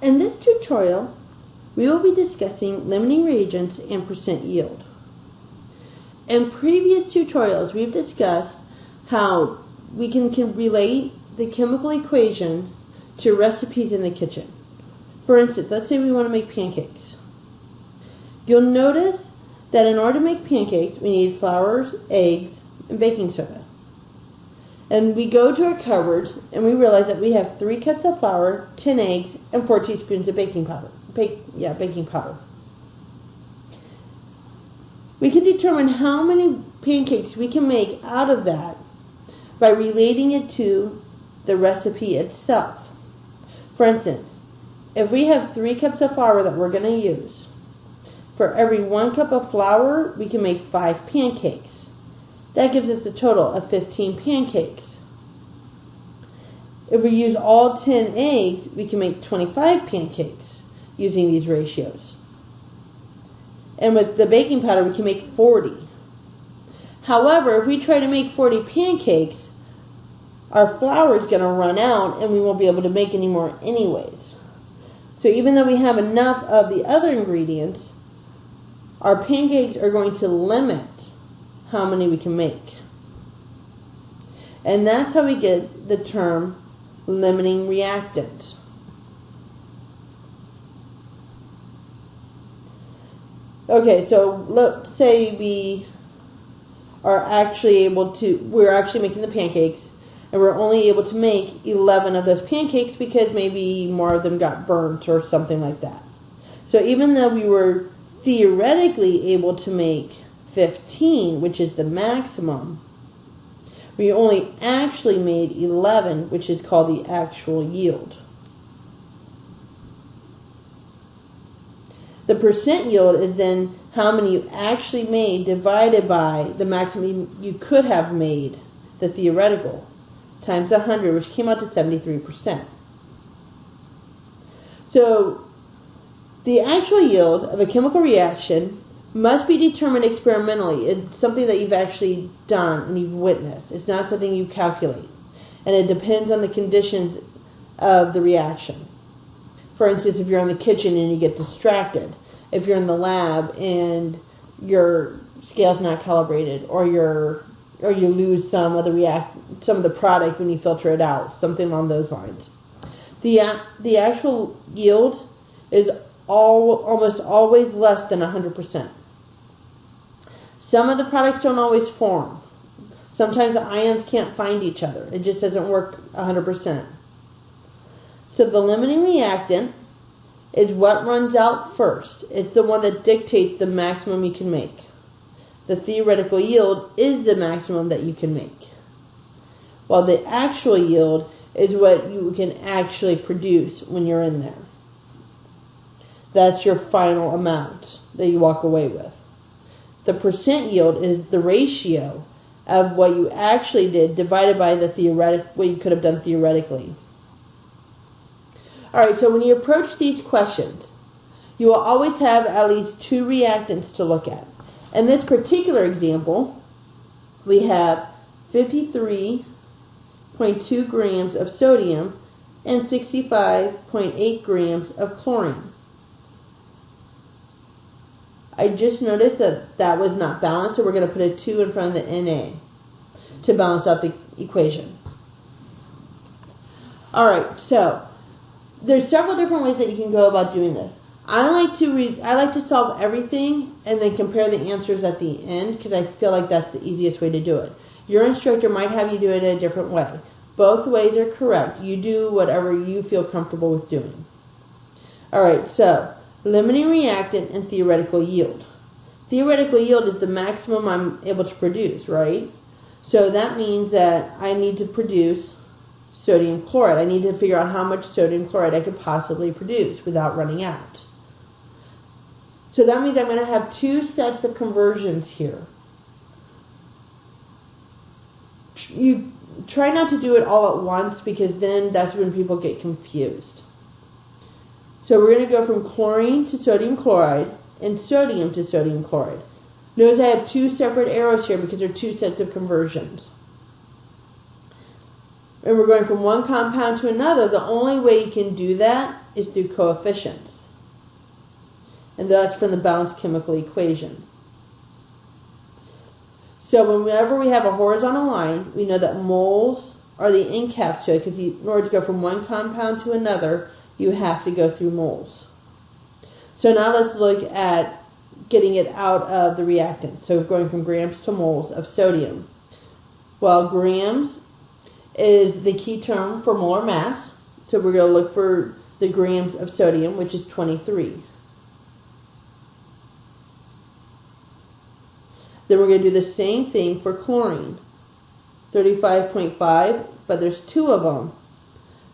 In this tutorial, we will be discussing limiting reagents and percent yield. In previous tutorials, we've discussed how we can relate the chemical equation to recipes in the kitchen. For instance, let's say we want to make pancakes. You'll notice that in order to make pancakes, we need flour, eggs, and baking soda. And we go to our cupboards and we realize that we have 3 cups of flour, 10 eggs, and 4 teaspoons of baking powder. Baking powder. We can determine how many pancakes we can make out of that by relating it to the recipe itself. For instance, if we have 3 cups of flour that we're going to use, for every 1 cup of flour, we can make 5 pancakes. That gives us a total of 15 pancakes. If we use all 10 eggs, we can make 25 pancakes using these ratios. And with the baking powder, we can make 40. However, if we try to make 40 pancakes, our flour is going to run out and we won't be able to make any more anyways. So even though we have enough of the other ingredients, our pancakes are going to limit how many we can make. And that's how we get the term limiting reactant. Okay, so let's say we're actually making the pancakes, and we're only able to make 11 of those pancakes because maybe more of them got burnt or something like that. So even though we were theoretically able to make 15, which is the maximum, we only actually made 11, which is called the actual yield. The percent yield is then how many you actually made divided by the maximum you could have made, the theoretical, times 100, which came out to 73%. So the actual yield of a chemical reaction must be determined experimentally. It's something that you've actually done and you've witnessed. It's not something you calculate. And it depends on the conditions of the reaction. For instance, if you're in the kitchen and you get distracted, if you're in the lab and your scale's not calibrated, or you lose some of the product when you filter it out, something along those lines. The actual yield is almost always less than 100%. Some of the products don't always form. Sometimes the ions can't find each other. It just doesn't work 100%. So the limiting reactant is what runs out first. It's the one that dictates the maximum you can make. The theoretical yield is the maximum that you can make, while the actual yield is what you can actually produce when you're in there. That's your final amount that you walk away with. The percent yield is the ratio of what you actually did divided by the what you could have done theoretically. Alright, so when you approach these questions, you will always have at least 2 reactants to look at. In this particular example, we have 53.2 grams of sodium and 65.8 grams of chlorine. I just noticed that was not balanced, so we're going to put a 2 in front of the Na to balance out the equation. Alright, so there's several different ways that you can go about doing this. I like to solve everything and then compare the answers at the end because I feel like that's the easiest way to do it. Your instructor might have you do it a different way. Both ways are correct. You do whatever you feel comfortable with doing. Alright, so limiting reactant and theoretical yield. Theoretical yield is the maximum I'm able to produce, right? So that means that I need to produce sodium chloride. I need to figure out how much sodium chloride I could possibly produce without running out. So that means I'm going to have 2 sets of conversions here. You try not to do it all at once because then that's when people get confused. So we're going to go from chlorine to sodium chloride and sodium to sodium chloride. Notice I have 2 separate arrows here because they're 2 sets of conversions. and we're going from one compound to another, the only way you can do that is through coefficients. And that's from the balanced chemical equation. So whenever we have a horizontal line, we know that moles are the end cap to it, because in order to go from one compound to another, you have to go through moles. So now let's look at getting it out of the reactant. So going from grams to moles of sodium. Well, grams is the key term for molar mass. So we're going to look for the grams of sodium, which is 23. Then we're going to do the same thing for chlorine. 35.5, but there's two of them.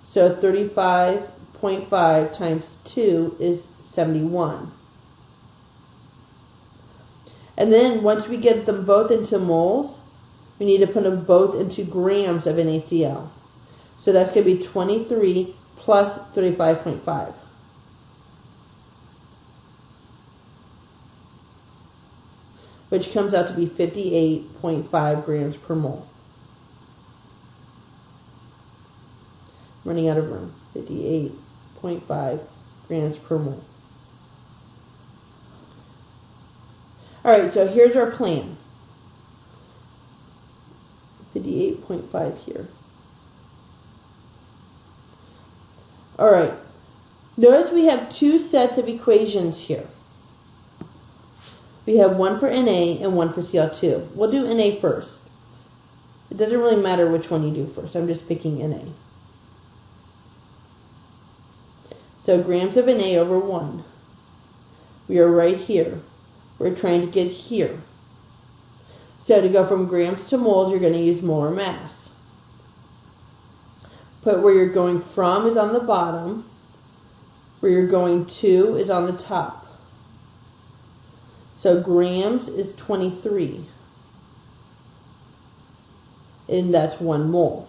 So 35.5 times 2 is 71. And then once we get them both into moles, we need to put them both into grams of NaCl. So that's going to be 23 plus 35.5. Which comes out to be 58.5 grams per mole. Running out of room. 58.5 grams per mole. Alright, so here's our plan. 58.5 here. Alright, notice we have two sets of equations here. We have one for Na and one for Cl2. We'll do Na first. It doesn't really matter which one you do first. I'm just picking Na. So grams of Na over 1. We are right here. We're trying to get here. So to go from grams to moles, you're going to use molar mass. But where you're going from is on the bottom. Where you're going to is on the top. So grams is 23. And that's 1 mole.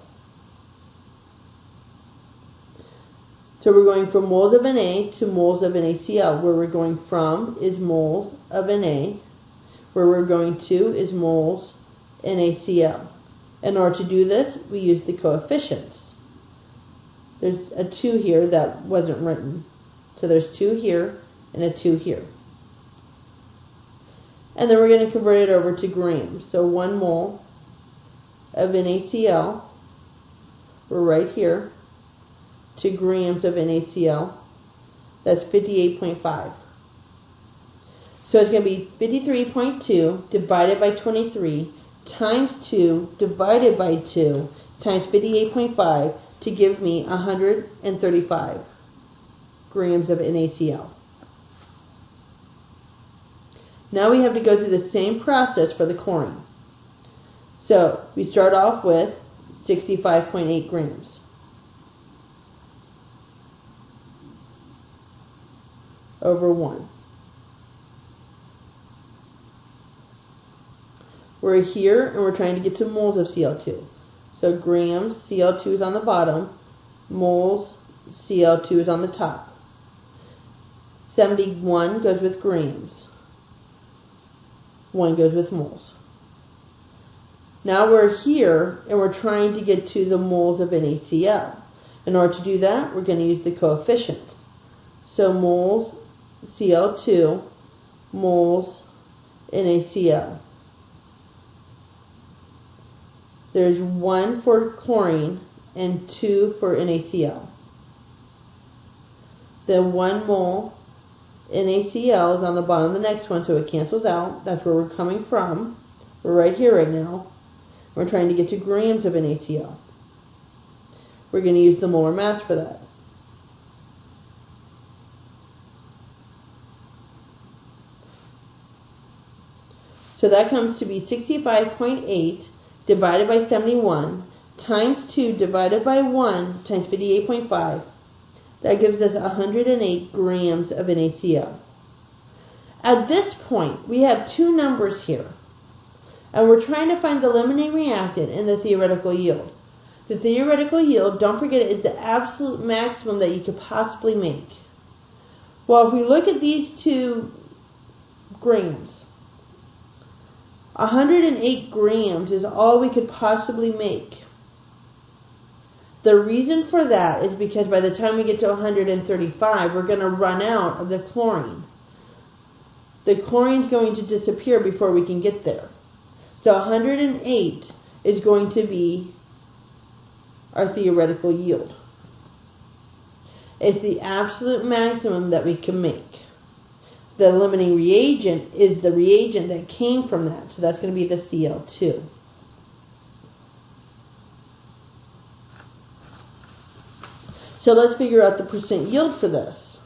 So we're going from moles of Na to moles of NaCl. Where we're going from is moles of Na. Where we're going to is moles NaCl. In order to do this, we use the coefficients. There's a 2 here that wasn't written. So there's 2 here and a 2 here. And then we're going to convert it over to grams. So 1 mole of NaCl, we're right here, to grams of NaCl, that's 58.5. So it's going to be 53.2 divided by 23 times 2 divided by 2 times 58.5 to give me 135 grams of NaCl. Now we have to go through the same process for the chlorine. So we start off with 65.8 grams. Over 1. We're here and we're trying to get to moles of Cl2. So grams, Cl2 is on the bottom, moles, Cl2 is on the top. 71 goes with grams. 1 goes with moles. Now we're here and we're trying to get to the moles of NaCl. In order to do that, we're going to use the coefficients. So moles Cl2, moles NaCl. There's 1 for chlorine and 2 for NaCl. Then 1 mole NaCl is on the bottom of the next one, so it cancels out. That's where we're coming from. We're right here right now. We're trying to get to grams of NaCl. We're going to use the molar mass for that. So that comes to be 65.8 divided by 71 times 2 divided by 1 times 58.5. That gives us 108 grams of NaCl. At this point, we have two numbers here. And we're trying to find the limiting reactant and the theoretical yield. The theoretical yield, don't forget, is the absolute maximum that you could possibly make. Well, if we look at these two grams, 108 grams is all we could possibly make. The reason for that is because by the time we get to 135, we're going to run out of the chlorine. The chlorine's going to disappear before we can get there. So 108 is going to be our theoretical yield. It's the absolute maximum that we can make. The limiting reagent is the reagent that came from that. So that's going to be the Cl2. So let's figure out the percent yield for this.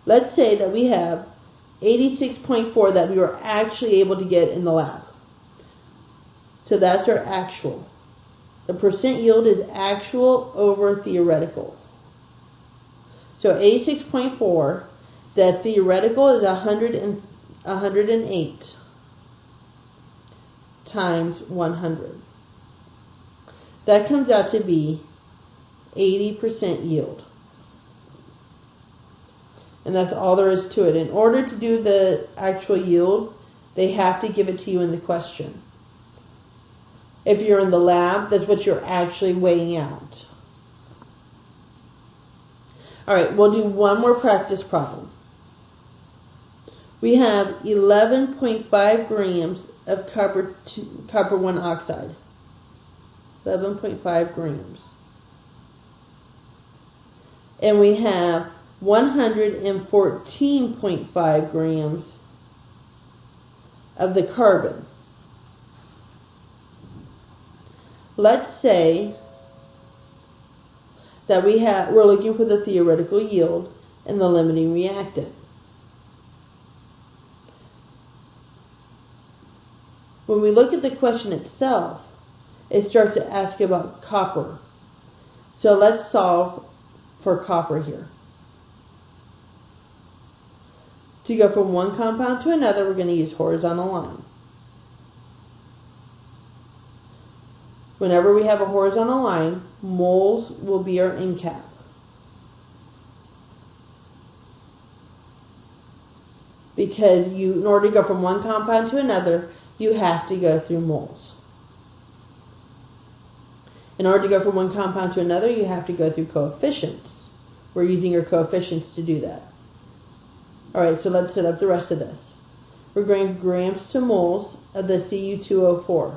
Let's say that we have 86.4 that we were actually able to get in the lab. So that's our actual. The percent yield is actual over theoretical. So 86.4, the theoretical is 108 times 100. That comes out to be 80% yield. And that's all there is to it. In order to do the actual yield, they have to give it to you in the question. If you're in the lab, that's what you're actually weighing out. Alright, we'll do one more practice problem. We have 11.5 grams of copper 1 oxide. 11.5 grams. And we have 114.5 grams of the carbon. Let's say that we're looking for the theoretical yield and the limiting reactant. When we look at the question itself, it starts to ask about copper. So let's solve for copper here. To go from one compound to another, we're going to use horizontal line. Whenever we have a horizontal line, moles will be our end cap. Because in order to go from one compound to another, you have to go through moles. In order to go from one compound to another, you have to go through coefficients. We're using our coefficients to do that. Alright, so let's set up the rest of this. We're going grams to moles of the Cu2O4.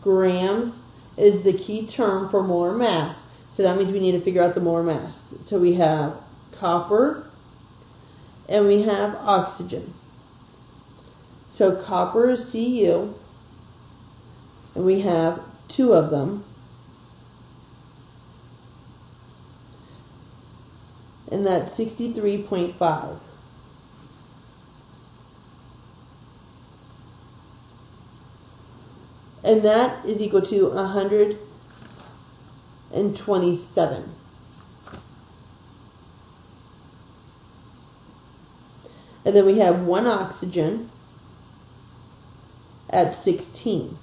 Grams is the key term for molar mass. So that means we need to figure out the molar mass. So we have copper and we have oxygen. So copper is Cu, and we have 2 of them. And that's 63.5. And that is equal to 127. And then we have 1 oxygen at 16.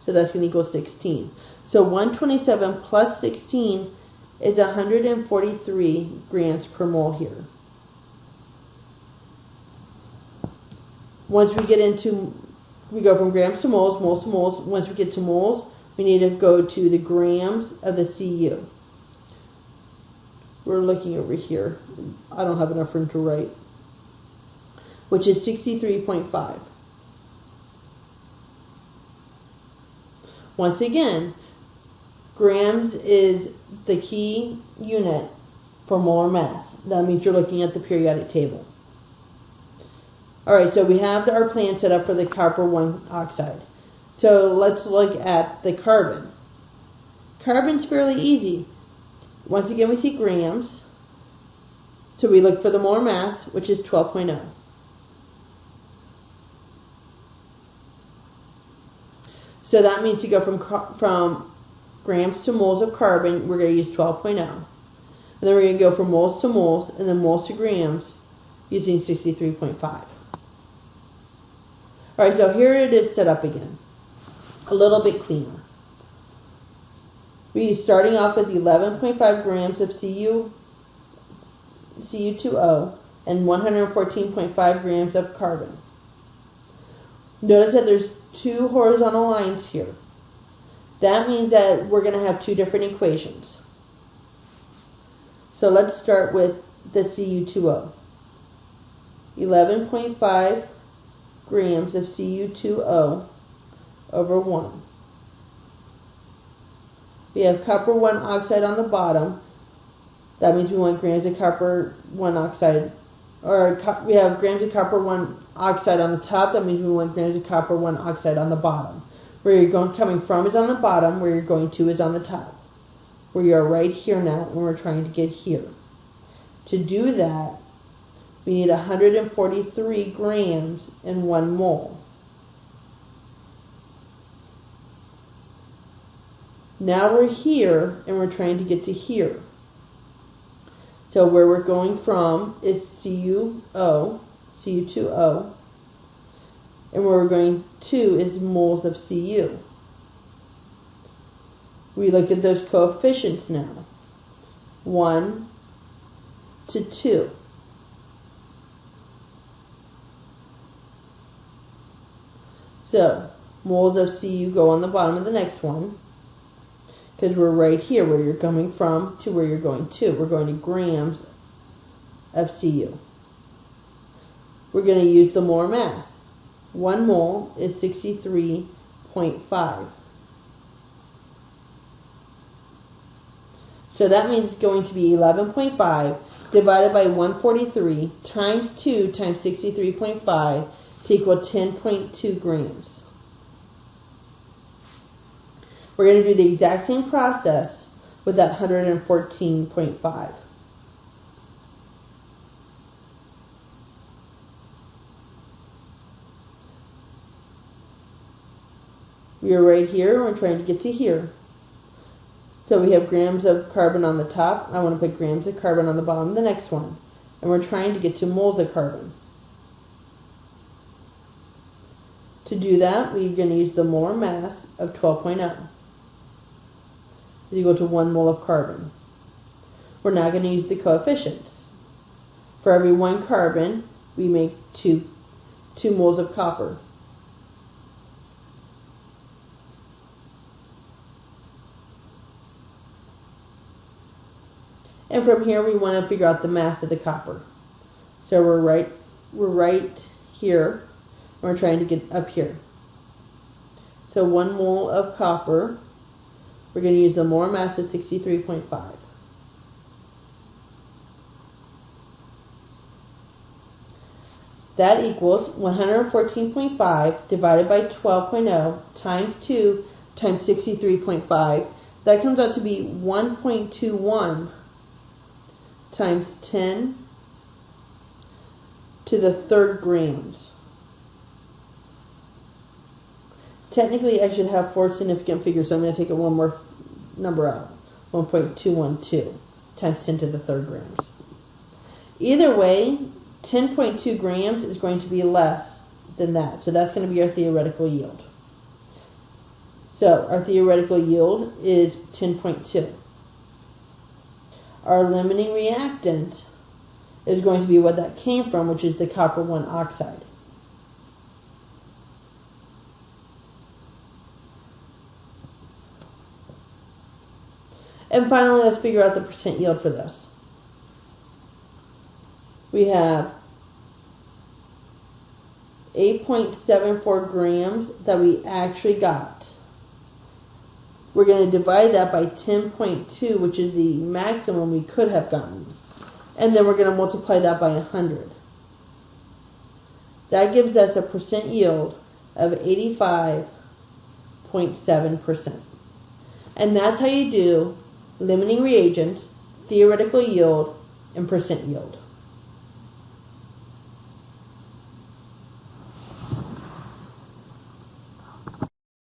So that's going to equal 16. So 127 plus 16 is 143 grams per mole here. Once we get into, we go from grams to moles, moles to moles. Once we get to moles, we need to go to the grams of the Cu. We're looking over here. I don't have enough room to write. Which is 63.5. Once again, grams is the key unit for molar mass. That means you're looking at the periodic table. Alright, so we have our plan set up for the copper 1 oxide. So let's look at the carbon. Carbon's fairly easy. Once again, we see grams. So we look for the molar mass, which is 12.0. So that means to go from grams to moles of carbon, we're going to use 12.0. And then we're going to go from moles to moles, and then moles to grams, using 63.5. Alright, so here it is set up again. A little bit cleaner. We're starting off with 11.5 grams of Cu2O and 114.5 grams of carbon. Notice that there's 2 horizontal lines here. That means that we're going to have two different equations. So let's start with the Cu2O. 11.5 grams of Cu2O over 1. We have copper 1 oxide on the bottom. That means we want grams of copper 1 oxide. Or we have grams of copper 1 oxide on the top. That means we want grams of copper 1 oxide on the bottom. Where you're coming from is on the bottom. Where you're going to is on the top. We are right here now, and we're trying to get here. To do that, we need 143 grams in 1 mole. Now we're here, and we're trying to get to here. So where we're going from is Cu2O, and where we're going to is moles of Cu. We look at those coefficients now. 1 to 2. So, moles of Cu go on the bottom of the next one, because we're right here where you're coming from to where you're going to. We're going to grams of Cu. We're going to use the molar mass. 1 mole is 63.5. So that means it's going to be 11.5 divided by 143 times 2 times 63.5 to equal 10.2 grams. We're going to do the exact same process with that 114.5. We are right here, we're trying to get to here. So we have grams of carbon on the top. I want to put grams of carbon on the bottom of the next one. And we're trying to get to moles of carbon. To do that, we're going to use the molar mass of 12.0 is equal to 1 mole of carbon. We're now going to use the coefficients. For every 1 carbon, we make 2 moles of copper. And from here, we want to figure out the mass of the copper. So we're right here. We're trying to get up here. So 1 mole of copper, we're going to use the molar mass of 63.5. That equals 114.5 divided by 12.0 times 2 times 63.5. That comes out to be 1.21 times 10 to the 3rd grams. Technically, I should have 4 significant figures, so I'm going to take one more number out. 1.212 times 10 to the 3rd grams. Either way, 10.2 grams is going to be less than that. So that's going to be our theoretical yield. So our theoretical yield is 10.2. Our limiting reactant is going to be what that came from, which is the copper 1 oxide. And finally, let's figure out the percent yield for this. We have 8.74 grams that we actually got. We're going to divide that by 10.2, which is the maximum we could have gotten. And then we're going to multiply that by 100. That gives us a percent yield of 85.7%. And that's how you do limiting reagents, theoretical yield, and percent yield.